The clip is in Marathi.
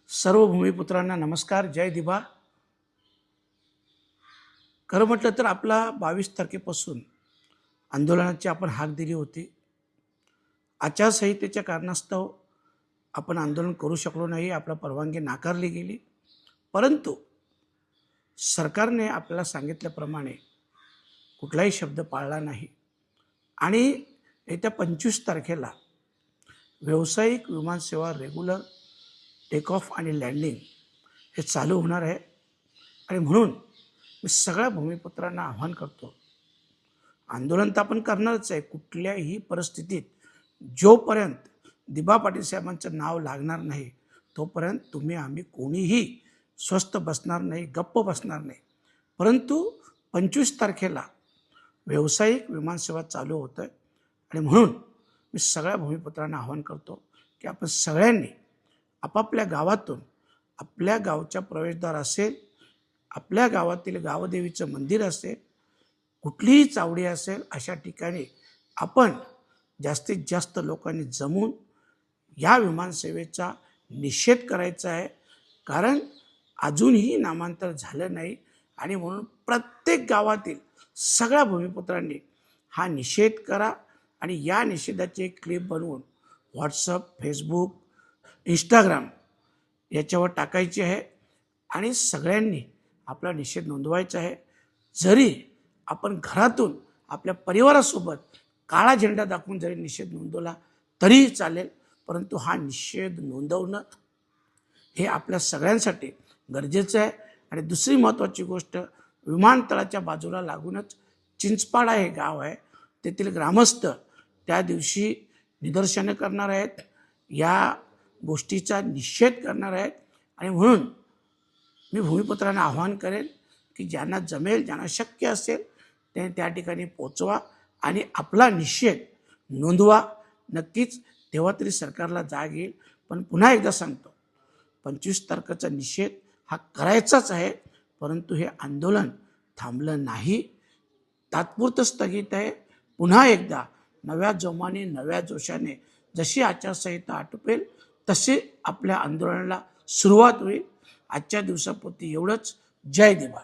सर्व भूमिपुत्रांना नमस्कार. जय दिबा. खरं म्हटलं तर आपला 22 तारखेपासून आंदोलनाची आपण हाक दिली होती. आचारसंहितेच्या कारणास्तव आपण आंदोलन करू शकलो नाही, आपला परवानगी नाकारली गेली. परंतु सरकारने आपल्याला सांगितल्याप्रमाणे कुठलाही शब्द पाळला नाही आणि येत्या 25 तारखेला व्यावसायिक विमानसेवा रेग्युलर टेक ऑफ आणि लँडिंग हे चालू होणार आहे. आणि म्हणून मी सगळ्या भूमिपुत्रांना आव्हान करतो, आंदोलन तर आपण करणारच आहे. कुठल्याही परिस्थितीत जोपर्यंत दिबा पाटील साहेबांचं नाव लागणार नाही तोपर्यंत तुम्ही आम्ही कोणीही स्वस्थ बसणार नाही, गप्प बसणार नाही. परंतु 25 तारखेला व्यावसायिक विमानसेवा चालू होतं आहे आणि म्हणून मी सगळ्या भूमिपुत्रांना आव्हान करतो की आपण सगळ्यांनी आपापल्या गावातून, आपल्या गावच्या प्रवेशद्वार असेल, आपल्या गावातील गावदेवीचं मंदिर असेल, कुठलीही चावडी असेल, अशा ठिकाणी आपण जास्तीत जास्त लोकांनी जमून या विमानसेवेचा निषेध करायचा आहे. कारण अजूनही नामांतर झालं नाही आणि म्हणून प्रत्येक गावातील सगळ्या भूमिपुत्रांनी हा निषेध करा आणि या निषेधाची एक क्लिप बनवून व्हॉट्सअप, फेसबुक, इंस्टाग्राम याच्यावर टाकायची आहे आणि सगळ्यांनी आपला निषेध नोंदवायचा आहे. जरी आपण घरातून आपल्या परिवारासोबत काळा झेंडा दाखवून जरी निषेध नोंदवला तरीही चालेल, परंतु हा निषेध नोंदवणं हे आपल्या सगळ्यांसाठी गरजेचं आहे. आणि दुसरी महत्त्वाची गोष्ट, विमानतळाच्या बाजूला लागूनच चिंचपाडा हे गाव आहे, तेथील ग्रामस्थ त्या दिवशी निदर्शनं करणार आहेत, या गोष्टीचा निषेध करणार आहेत. आणि म्हणून मी भूमिपुत्रांना आव्हान करेन की ज्यांना जमेल, ज्यांना शक्य असेल ते त्या ठिकाणी पोचवा आणि आपला निषेध नोंदवा. नक्कीच तेव्हा तरी सरकारला जाग येईल. पण पुन्हा एकदा सांगतो, 25 तारखेचा निषेध हा करायचाच आहे, परंतु हे आंदोलन थांबलं नाही, तात्पुरतं स्थगित आहे. पुन्हा एकदा नव्या जोमाने, नव्या जोशाने जशी आचारसंहिता आटोपेल तसे आपल्या आंदोलनाला सुरुवात होईल. आजच्या दिवसापुरती एवढंच. जय दिबा.